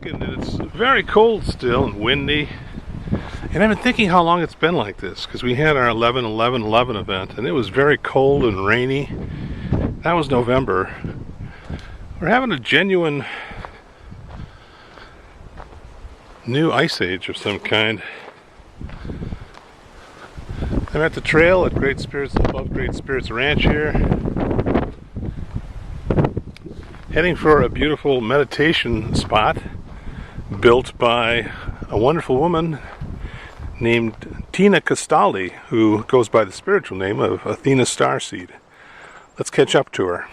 weekend and it's very cold still and windy. And I've been thinking how long it's been like this, because we had our 11-11-11 event and it was very cold and rainy. That was November. We're having a genuine new ice age of some kind. I'm at the trail at Great Spirits, above Great Spirits Ranch here, heading for a beautiful meditation spot built by a wonderful woman named Tina Costali, who goes by the spiritual name of Athena Starseed. Let's catch up to her.